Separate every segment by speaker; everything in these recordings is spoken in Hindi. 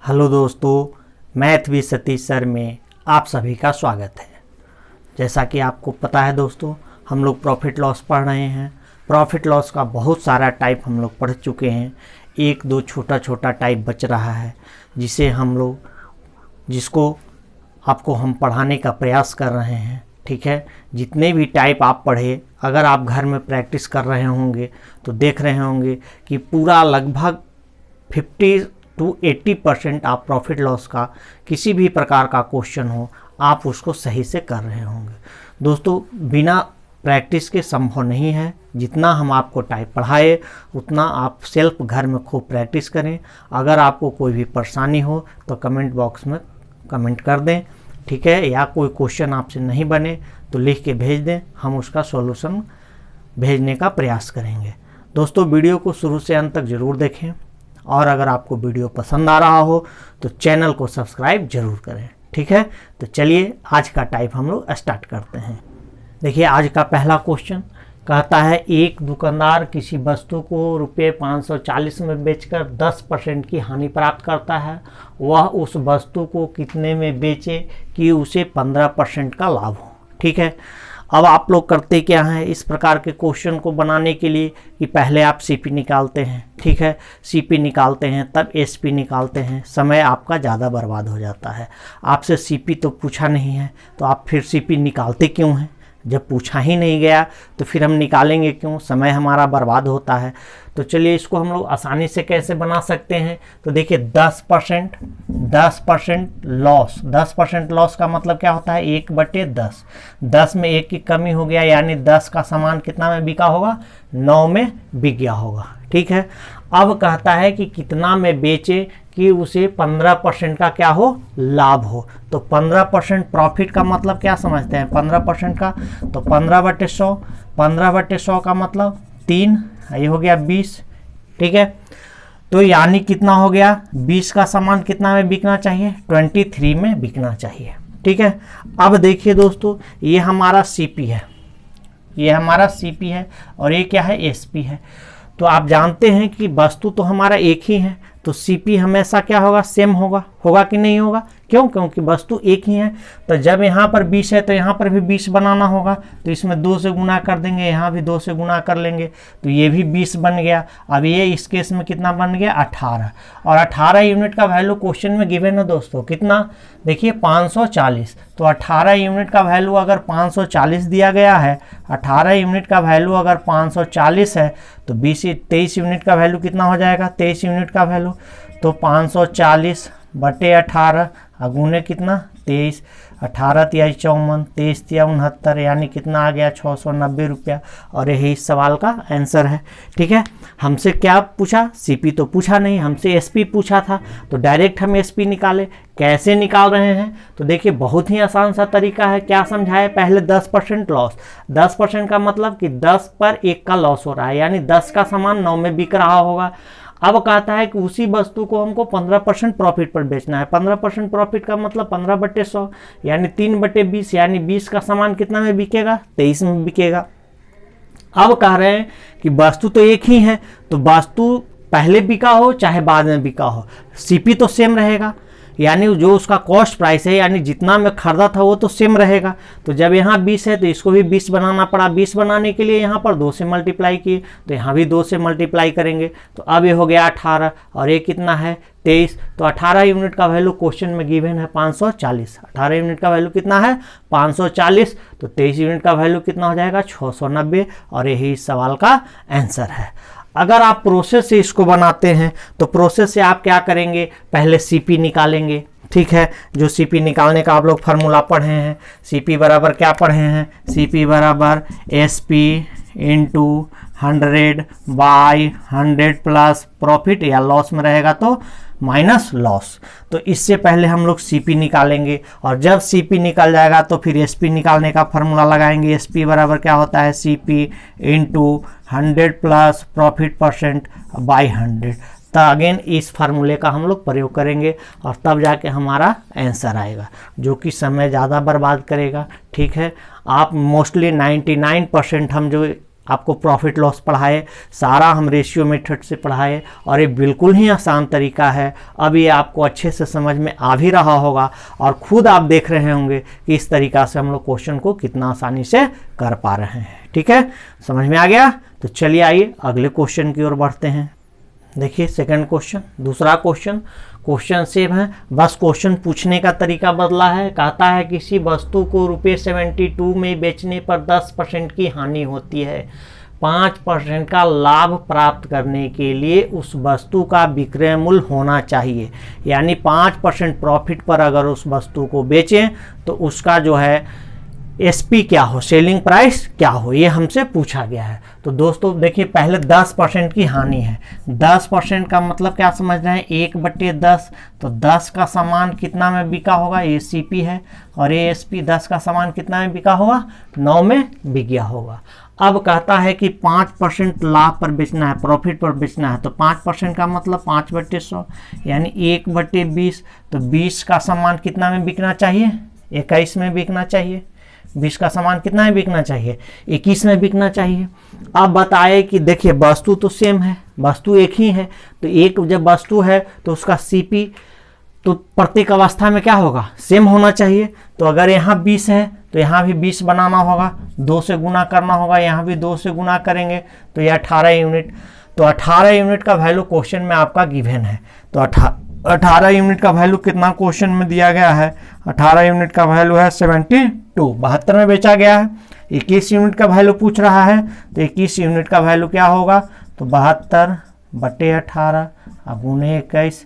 Speaker 1: हेलो दोस्तों, मैथ विद सतीश सर में आप सभी का स्वागत है। जैसा कि आपको पता है दोस्तों, हम लोग प्रॉफिट लॉस पढ़ रहे हैं। प्रॉफिट लॉस का बहुत सारा टाइप हम लोग पढ़ चुके हैं। एक दो छोटा छोटा टाइप बच रहा है जिसको आपको हम पढ़ाने का प्रयास कर रहे हैं। ठीक है, जितने भी टाइप आप पढ़े, अगर आप घर में प्रैक्टिस कर रहे होंगे तो देख रहे होंगे कि पूरा लगभग 50 to 80% आप प्रॉफिट लॉस का किसी भी प्रकार का क्वेश्चन हो, आप उसको सही से कर रहे होंगे। दोस्तों, बिना प्रैक्टिस के संभव नहीं है। जितना हम आपको टाइप पढ़ाए उतना आप सेल्फ घर में खूब प्रैक्टिस करें। अगर आपको कोई भी परेशानी हो तो कमेंट बॉक्स में कमेंट कर दें, ठीक है, या कोई क्वेश्चन आपसे नहीं बने तो लिख के भेज दें, हम उसका सॉल्यूशन भेजने का प्रयास करेंगे। दोस्तों, वीडियो को शुरू से अंत तक ज़रूर देखें और अगर आपको वीडियो पसंद आ रहा हो तो चैनल को सब्सक्राइब जरूर करें। ठीक है, तो चलिए आज का टाइप हम लोग स्टार्ट करते हैं। देखिए, आज का पहला क्वेश्चन कहता है, एक दुकानदार किसी वस्तु को रुपये 540 में बेचकर 10% की हानि प्राप्त करता है। वह उस वस्तु को कितने में बेचे कि उसे 15% का लाभ हो। ठीक है, अब आप लोग करते क्या हैं इस प्रकार के क्वेश्चन को बनाने के लिए कि पहले आप सीपी निकालते हैं। ठीक है, सीपी निकालते हैं तब एसपी निकालते हैं। समय आपका ज़्यादा बर्बाद हो जाता है। आपसे सीपी तो पूछा नहीं है तो आप फिर सीपी निकालते क्यों हैं? जब पूछा ही नहीं गया तो फिर हम निकालेंगे क्यों? समय हमारा बर्बाद होता है। तो चलिए इसको हम लोग आसानी से कैसे बना सकते हैं। तो देखिए 10% लॉस। 10% लॉस का मतलब क्या होता है? 1/10। 10 में 1 की कमी हो गया, यानी 10 का सामान कितना में बिका होगा? 9 में बिक गया होगा। ठीक है, अब कहता है कि कितना में बेचे कि उसे 15% का क्या हो? लाभ हो। तो 15% प्रॉफिट का मतलब क्या समझते हैं? 15% का तो 15/100। 15/100 का मतलब 3, ये हो गया 20। ठीक है, तो यानी कितना हो गया? 20 का सामान कितना में बिकना चाहिए? 23 में बिकना चाहिए। ठीक है, अब देखिए दोस्तों, ये हमारा सीपी है, ये हमारा सीपी है और ये क्या है? एसपी है। तो आप जानते हैं कि वस्तु तो हमारा एक ही है, तो सीपी हमेशा क्या होगा? सेम होगा। होगा कि नहीं होगा? क्यों? क्योंकि वस्तु एक ही है। तो जब यहाँ पर 20 है तो यहाँ पर भी 20 बनाना होगा, तो इसमें 2 से गुना कर देंगे, यहाँ भी 2 से गुना कर लेंगे, तो ये भी 20 बन गया। अब ये इस केस में कितना बन गया? 18। और 18 यूनिट का वैल्यू क्वेश्चन में गिवन है दोस्तों, कितना? देखिए 540। तो 18 यूनिट का वैल्यू अगर 540 दिया गया है, 18 यूनिट का वैल्यू अगर 540 है तो 23 यूनिट का वैल्यू कितना हो जाएगा? 23 यूनिट का वैल्यू। तो 540/18 गुने कितना? 23। 18 तिया 54, 23 तिया 69, यानी कितना आ गया? 690 रुपया। और यही इस सवाल का आंसर है। ठीक है, हमसे क्या पूछा? सीपी तो पूछा नहीं, हमसे एसपी पूछा था, तो डायरेक्ट हम एसपी निकाले। कैसे निकाल रहे हैं? तो देखिए बहुत ही आसान सा तरीका है। क्या समझाए? पहले 10% लॉस। 10% का मतलब कि 10 पर 1 का लॉस हो रहा है, यानी 10 का सामान 9 में बिक रहा होगा। अब कहता है कि उसी वस्तु को हमको 15% प्रॉफिट पर बेचना है। 15% प्रॉफिट का मतलब 15/100, यानी 3/20, यानी 20 का सामान कितना में बिकेगा? 23 में बिकेगा। अब कह रहे हैं कि वस्तु तो एक ही है, तो वस्तु पहले बिका हो चाहे बाद में बिका हो, सीपी तो सेम रहेगा, यानी जो उसका कॉस्ट प्राइस है, यानी जितना में खरीदा था वो तो सेम रहेगा। तो जब यहाँ 20 है तो इसको भी 20 बनाना पड़ा। 20 बनाने के लिए यहाँ पर 2 से मल्टीप्लाई किए, तो यहाँ भी 2 से मल्टीप्लाई करेंगे, तो अब ये हो गया 18 और ये कितना है? 23। तो 18 यूनिट का वैल्यू क्वेश्चन में गिवन है 540। 18 यूनिट का वैल्यू कितना है? 540। तो 23 यूनिट का वैल्यू कितना हो जाएगा? 690। और यही इस सवाल का आंसर है। अगर आप प्रोसेस से इसको बनाते हैं तो प्रोसेस से आप क्या करेंगे? पहले सीपी निकालेंगे। ठीक है, जो सीपी निकालने का आप लोग फार्मूला पढ़े हैं, सीपी बराबर क्या पढ़े हैं? सीपी बराबर एसपी इंटू 100/100 प्लस प्रॉफिट, या लॉस में रहेगा तो माइनस लॉस। तो इससे पहले हम लोग सीपी निकालेंगे, और जब सीपी निकल जाएगा तो फिर एसपी निकालने का फार्मूला लगाएंगे। एसपी बराबर क्या होता है? CP into 100 plus profit %/100। तो अगेन इस फार्मूले का हम लोग प्रयोग करेंगे और तब जाके हमारा आंसर आएगा, जो कि समय ज़्यादा बर्बाद करेगा। ठीक है, आप मोस्टली 99% हम जो आपको प्रॉफिट लॉस पढ़ाए, सारा हम रेशियो मेथड से पढ़ाए और ये बिल्कुल ही आसान तरीका है। अब ये आपको अच्छे से समझ में आ भी रहा होगा और खुद आप देख रहे होंगे कि इस तरीका से हम लोग क्वेश्चन को कितना आसानी से कर पा रहे हैं। ठीक है, समझ में आ गया? तो चलिए आइए अगले क्वेश्चन की ओर बढ़ते हैं। देखिए सेकंड क्वेश्चन, दूसरा क्वेश्चन सेम है, बस क्वेश्चन पूछने का तरीका बदला है। कहता है किसी वस्तु को ₹72 में बेचने पर 10% की हानि होती है। 5% का लाभ प्राप्त करने के लिए उस वस्तु का विक्रय मूल्य होना चाहिए। यानी 5% प्रॉफिट पर अगर उस वस्तु को बेचें तो उसका जो है एसपी क्या हो, सेलिंग प्राइस क्या हो, ये हमसे पूछा गया है। तो दोस्तों देखिए पहले 10% की हानि है। 10% का मतलब क्या समझ रहे हैं, 1/10। तो 10 का सामान कितना में बिका होगा, ये सीपी है, और ये एसपी 10 का सामान कितना में बिका होगा, 9 में बिक गया होगा। अब कहता है कि 5% लाभ पर बेचना है, प्रॉफिट पर बेचना है। तो 5% का मतलब 5/100 यानी 1/20। तो 20 का सामान कितना में बिकना चाहिए, 21 में बिकना चाहिए। 20 का सामान कितना में बिकना चाहिए, 21 में बिकना चाहिए। अब बताए कि देखिए वस्तु तो सेम है, वस्तु एक ही है। तो एक जब वस्तु है तो उसका सीपी तो प्रत्येक अवस्था में क्या होगा, सेम होना चाहिए। तो अगर यहाँ 20 है तो यहाँ भी 20 बनाना होगा, 2 से गुना करना होगा, यहाँ भी 2 से गुना करेंगे तो यह 18 यूनिट। तो 18 यूनिट का वैल्यू क्वेश्चन में आपका गिवन है। तो 18 यूनिट का वैल्यू कितना क्वेश्चन में दिया गया है, 18 यूनिट का वैल्यू है 72, 72 में बेचा गया है। 21 यूनिट का वैल्यू पूछ रहा है, तो 21 यूनिट का वैल्यू क्या होगा, तो 72/18 गुने 21,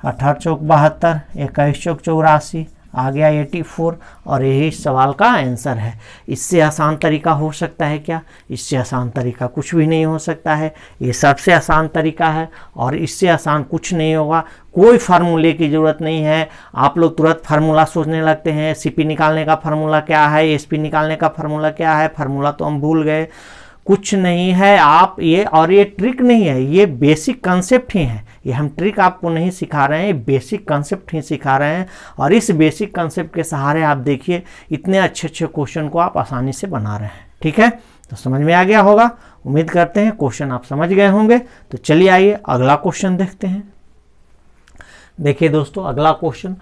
Speaker 1: 18 चौक 72, 21 चौक 84, आ गया 84। और यही सवाल का आंसर है। इससे आसान तरीका हो सकता है क्या, इससे आसान तरीका कुछ भी नहीं हो सकता है। ये सबसे आसान तरीका है और इससे आसान कुछ नहीं होगा। कोई फार्मूले की ज़रूरत नहीं है। आप लोग तुरंत फार्मूला सोचने लगते हैं, सीपी निकालने का फार्मूला क्या है, एसपी निकालने का फार्मूला क्या है, फार्मूला तो हम भूल गए। कुछ नहीं है आप ये, और ये ट्रिक नहीं है, ये बेसिक कंसेप्ट ही है। ये हम ट्रिक आपको नहीं सिखा रहे हैं, बेसिक कंसेप्ट ही सिखा रहे हैं। और इस बेसिक कंसेप्ट के सहारे आप देखिए इतने अच्छे अच्छे क्वेश्चन को आप आसानी से बना रहे हैं। ठीक है, तो समझ में आ गया होगा, उम्मीद करते हैं क्वेश्चन आप समझ गए होंगे। तो चलिए आइए अगला क्वेश्चन देखते हैं। देखिए दोस्तों अगला क्वेश्चन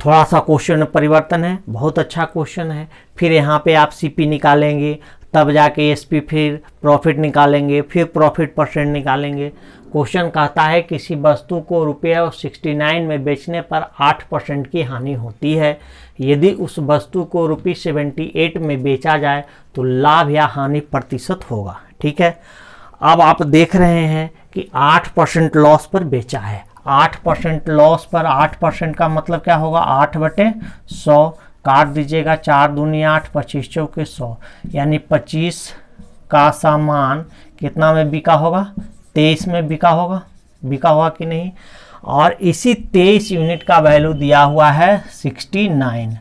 Speaker 1: थोड़ा सा क्वेश्चन परिवर्तन है, बहुत अच्छा क्वेश्चन है। फिर यहाँ पे आप सीपी निकालेंगे, तब जाके एसपी, फिर प्रॉफिट निकालेंगे, फिर प्रॉफिट परसेंट निकालेंगे। क्वेश्चन कहता है किसी वस्तु को ₹69 में बेचने पर 8% की हानि होती है। यदि उस वस्तु को ₹78 में बेचा जाए तो लाभ या हानि प्रतिशत होगा। ठीक है, अब आप देख रहे हैं कि 8% लॉस पर बेचा है। 8% लॉस पर 8% का मतलब क्या होगा, 8/100 काट दीजिएगा, 4 दूनी 8, 25 चौके 100, यानी 25 का सामान कितना में बिका होगा, 23 में बिका होगा कि नहीं। और इसी 23 यूनिट का वैल्यू दिया हुआ है 69।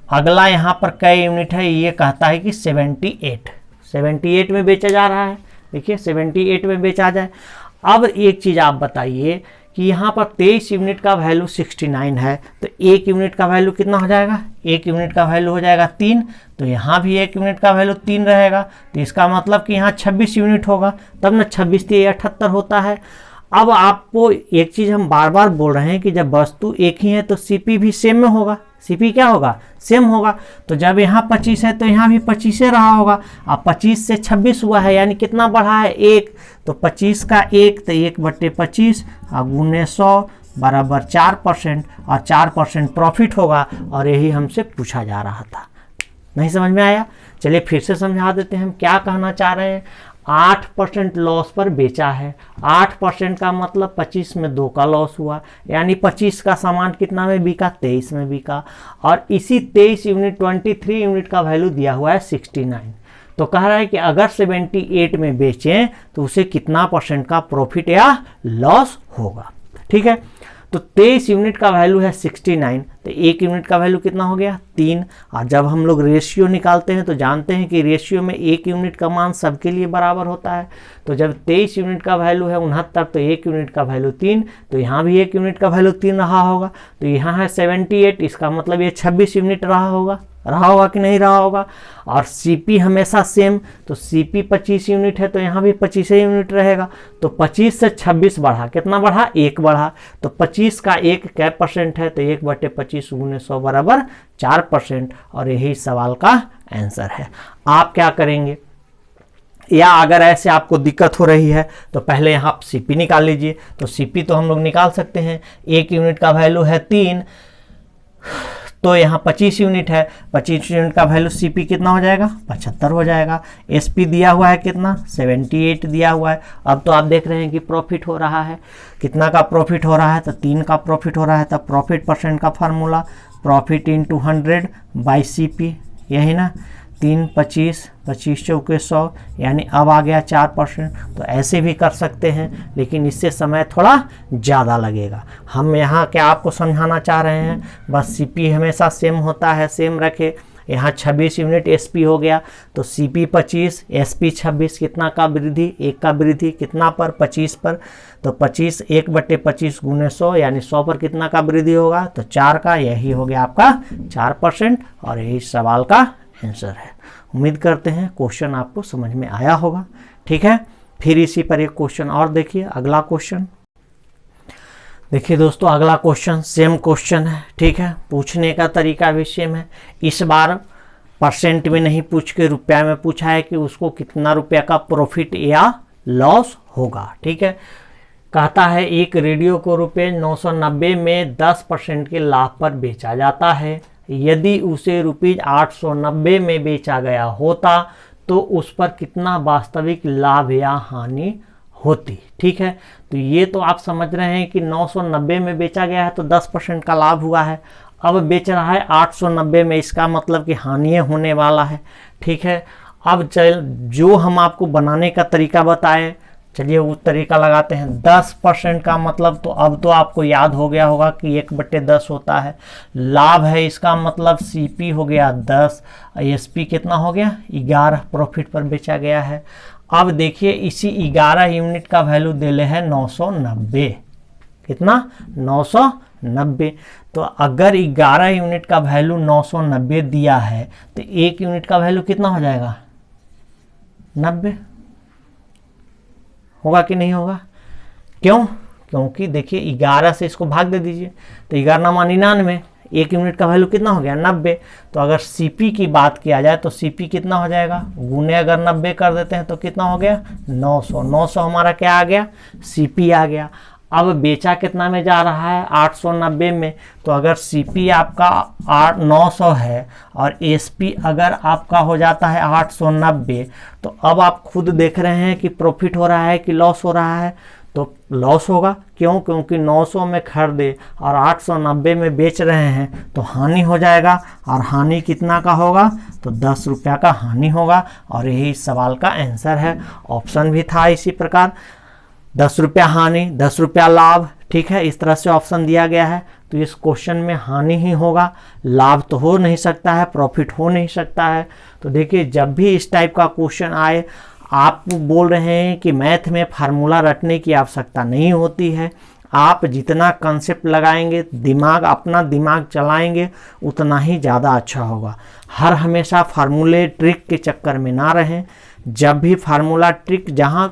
Speaker 1: अगला यहाँ पर कई यूनिट है, ये कहता है कि 78 में बेचा जा रहा है। देखिए 78 में बेचा जाए। अब एक चीज़ आप बताइए कि यहाँ पर 23 यूनिट का वैल्यू 69 है, तो 1 यूनिट का वैल्यू कितना हो जाएगा, 1 यूनिट का वैल्यू हो जाएगा 3। तो यहाँ भी 1 यूनिट का वैल्यू 3 रहेगा। तो इसका मतलब कि यहाँ 26 यूनिट होगा, तब ना 26 से 78 होता है। अब आपको एक चीज़ हम बार बार बोल रहे हैं कि जब वस्तु एक ही है तो सीपी भी सेम में होगा। सीपी क्या होगा, सेम होगा। तो जब यहाँ 25 है तो यहाँ भी 25 रहा होगा। अब 25 से 26 हुआ है, यानी कितना बढ़ा है, 1। तो 25 का 1, तो 1/25 गुने 100 बराबर 4%, और 4% प्रॉफिट होगा। और यही हमसे पूछा जा रहा था। नहीं समझ में आया, चलिए फिर से समझा देते हैं हम क्या कहना चाह रहे हैं। 8% लॉस पर बेचा है। 8% का मतलब 25 में 2 का लॉस हुआ, यानी 25 का सामान कितना में बिका, 23 में बिका। और इसी 23 यूनिट 23 यूनिट का वैल्यू दिया हुआ है 69। तो कह रहा है कि अगर 78 में बेचें तो उसे कितना % का प्रॉफिट या लॉस होगा। ठीक है, तो 23 यूनिट का वैल्यू है 69, तो 1 यूनिट का वैल्यू कितना हो गया, 3। और जब हम लोग रेशियो निकालते हैं तो जानते हैं कि रेशियो में 1 यूनिट का मान सबके लिए बराबर होता है। तो जब 23 यूनिट का वैल्यू है 69, तो 1 यूनिट का वैल्यू 3, तो यहाँ भी 1 यूनिट का वैल्यू 3 रहा होगा। तो यहाँ है 78, इसका मतलब ये 26 यूनिट रहा होगा। रहा होगा कि नहीं रहा होगा। और सीपी हमेशा सेम, तो सीपी 25 यूनिट है तो यहाँ भी 25 यूनिट रहेगा। तो 25 से 26 बढ़ा, कितना बढ़ा? 1 बढ़ा। तो 25 का 1 क्या परसेंट है? तो 1/25 × 100 बराबर 4%। और यही सवाल का आंसर है। आप क्या करेंगे, या अगर ऐसे आपको दिक्कत हो रही है तो पहले यहाँ आप सीपी निकाल लीजिए। तो सीपी तो हम लोग निकाल सकते हैं, 1 यूनिट का वैल्यू है 3, तो यहाँ 25 यूनिट है, 25 यूनिट का वैल्यू सीपी कितना हो जाएगा? 75 हो जाएगा। एसपी दिया हुआ है कितना? 78 दिया हुआ है। अब तो आप देख रहे हैं कि प्रॉफिट हो रहा है। कितना का प्रॉफिट हो रहा है? तो 3 का प्रॉफिट हो रहा है। तब प्रॉफिट परसेंट का फार्मूला प्रॉफिट × 100 बाई सीपी, यही ना। 3 25 25 चौके 100, यानी अब आ गया 4%। तो ऐसे भी कर सकते हैं, लेकिन इससे समय थोड़ा ज़्यादा लगेगा। हम यहाँ क्या आपको समझाना चाह रहे हैं, बस सीपी हमेशा सेम होता है, सेम रखे। यहाँ 26 यूनिट एसपी हो गया, तो सीपी 25 एसपी 26, कितना का वृद्धि? 1 का वृद्धि, कितना पर? 25 पर। तो 25 1/25 × 100, यानी 100 पर कितना का वृद्धि होगा? तो 4 का। यही हो गया आपका 4%, और यही सवाल का आंसर है। उम्मीद करते हैं क्वेश्चन आपको समझ में आया होगा। ठीक है, फिर इसी पर एक क्वेश्चन और देखिए। अगला क्वेश्चन देखिए दोस्तों, अगला क्वेश्चन सेम क्वेश्चन है। ठीक है, पूछने का तरीका भी सेम है। इस बार परसेंट में नहीं पूछ के रुपया में पूछा है कि उसको कितना रुपया का प्रॉफिट या लॉस होगा। ठीक है, कहता है एक रेडियो को रुपये 990 में 10% के लाभ पर बेचा जाता है। यदि उसे ₹890 में बेचा गया होता तो उस पर कितना वास्तविक लाभ या हानि होती। ठीक है, तो ये तो आप समझ रहे हैं कि 990 में बेचा गया है तो 10% का लाभ हुआ है। अब बेच रहा है 890 में, इसका मतलब कि हानि होने वाला है। ठीक है, अब जो हम आपको बनाने का तरीका बताए, चलिए वो तरीका लगाते हैं। 10% का मतलब तो अब तो आपको याद हो गया होगा कि 1/10 होता है। लाभ है, इसका मतलब सीपी हो गया 10, एसपी कितना हो गया? 11 प्रॉफिट पर बेचा गया है। अब देखिए इसी 11 यूनिट का वैल्यू दे ले है 990, कितना? 990। तो अगर 11 यूनिट का वैल्यू 990 दिया है तो 1 यूनिट का वैल्यू कितना हो जाएगा? 90 होगा कि नहीं होगा? क्यों? क्योंकि देखिए 11 से इसको भाग दे दीजिए, तो 11 × 99, 1 यूनिट का वैल्यू कितना हो गया? 90। तो अगर सीपी की बात किया जाए तो सीपी कितना हो जाएगा? गुने अगर 90 कर देते हैं तो कितना हो गया? 900। 900 हमारा क्या आ गया? सीपी आ गया। अब बेचा कितना में जा रहा है? 890 में। तो अगर सीपी आपका 900 है और एसपी अगर आपका हो जाता है 890, तो अब आप खुद देख रहे हैं कि प्रॉफिट हो रहा है कि लॉस हो रहा है? तो लॉस होगा। क्यों? क्योंकि 900 में खरीदे और 890 में बेच रहे हैं तो हानि हो जाएगा। और हानि कितना का होगा? तो 10 रुपया का हानि होगा। और यही सवाल का आंसर है। ऑप्शन भी था इसी प्रकार, 10 रुपया हानि 10 रुपया लाभ। ठीक है, इस तरह से ऑप्शन दिया गया है। तो इस क्वेश्चन में हानि ही होगा, लाभ तो हो नहीं सकता है, प्रॉफिट हो नहीं सकता है। तो देखिए जब भी इस टाइप का क्वेश्चन आए, आप बोल रहे हैं कि मैथ में फार्मूला रटने की आवश्यकता नहीं होती है। आप जितना कंसेप्ट लगाएंगे, अपना दिमाग चलाएंगे, उतना ही ज़्यादा अच्छा होगा। हर हमेशा फार्मूले ट्रिक के चक्कर में ना रहें। जब भी फार्मूला ट्रिक जहाँ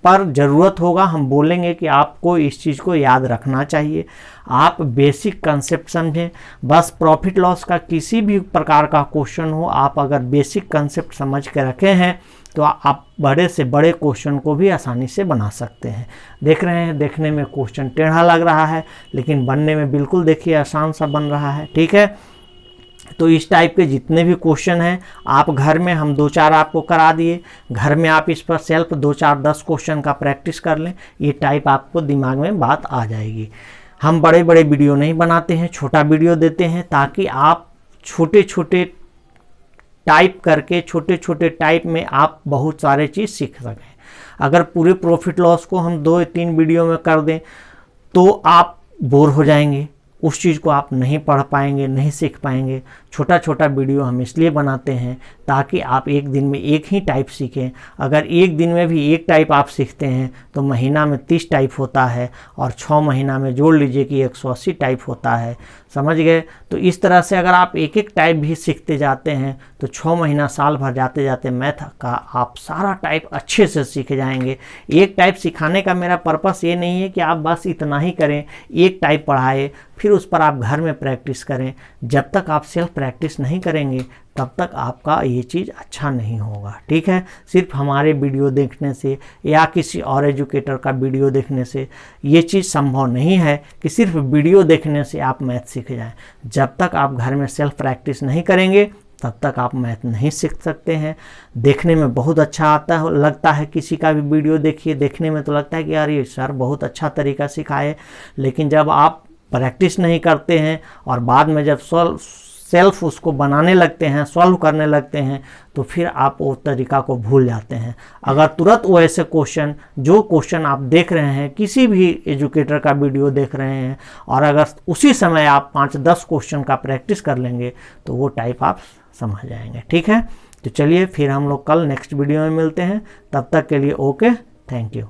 Speaker 1: पर ज़रूरत होगा हम बोलेंगे कि आपको इस चीज़ को याद रखना चाहिए। आप बेसिक कंसेप्ट समझें। बस प्रॉफिट लॉस का किसी भी प्रकार का क्वेश्चन हो, आप अगर बेसिक कंसेप्ट समझ के रखे हैं तो आप बड़े से बड़े क्वेश्चन को भी आसानी से बना सकते हैं। देख रहे हैं, देखने में क्वेश्चन टेढ़ा लग रहा है, लेकिन बनने में बिल्कुल देखिए आसान सा बन रहा है। ठीक है, तो इस टाइप के जितने भी क्वेश्चन हैं आप घर में, हम 2-4 आपको करा दिए, घर में आप इस पर सेल्फ 2-4-10 क्वेश्चन का प्रैक्टिस कर लें। ये टाइप आपको दिमाग में बात आ जाएगी। हम बड़े बड़े वीडियो नहीं बनाते हैं, छोटा वीडियो देते हैं ताकि आप छोटे छोटे टाइप करके, छोटे छोटे टाइप में आप बहुत सारे चीज़ सीख सकें। अगर पूरे प्रॉफिट लॉस को हम 2-3 वीडियो में कर दें तो आप बोर हो जाएंगे, उस चीज़ को आप नहीं पढ़ पाएंगे, नहीं सीख पाएंगे। छोटा छोटा वीडियो हम इसलिए बनाते हैं ताकि आप एक दिन में एक ही टाइप सीखें। अगर एक दिन में भी एक टाइप आप सीखते हैं तो महीना में 30 टाइप होता है और 6 महीना में जोड़ लीजिए कि 180 टाइप होता है। समझ गए? तो इस तरह से अगर आप एक एक टाइप भी सीखते जाते हैं तो 6 महीना साल भर जाते जाते मैथ का आप सारा टाइप अच्छे से सीख जाएंगे। एक टाइप सिखाने का मेरा पर्पस ये नहीं है कि आप बस इतना ही करें, एक टाइप पढ़ाए फिर उस पर आप घर में प्रैक्टिस करें। जब तक आप सेल्फ प्रैक्टिस नहीं करेंगे तब तक आपका ये चीज़ अच्छा नहीं होगा। ठीक है? सिर्फ हमारे वीडियो देखने से या किसी और एजुकेटर का वीडियो देखने से ये चीज़ संभव नहीं है कि सिर्फ वीडियो देखने से आप मैथ सीख जाएं। जब तक आप घर में सेल्फ प्रैक्टिस नहीं करेंगे तब तक आप मैथ नहीं सीख सकते हैं। देखने में बहुत अच्छा आता है, लगता है किसी का भी वीडियो देखिए, देखने में तो लगता है कि यार ये सर बहुत अच्छा तरीका सिखाए, लेकिन जब आप प्रैक्टिस नहीं करते हैं और बाद में जब सेल्फ उसको बनाने लगते हैं, सॉल्व करने लगते हैं, तो फिर आप वो तरीका को भूल जाते हैं। अगर तुरंत वो ऐसे क्वेश्चन, जो क्वेश्चन आप देख रहे हैं, किसी भी एजुकेटर का वीडियो देख रहे हैं, और अगर उसी समय आप 5-10 क्वेश्चन का प्रैक्टिस कर लेंगे तो वो टाइप आप समझ जाएंगे। ठीक है? तो चलिए फिर हम लोग कल नेक्स्ट वीडियो में मिलते हैं। तब तक के लिए ओके, थैंक यू।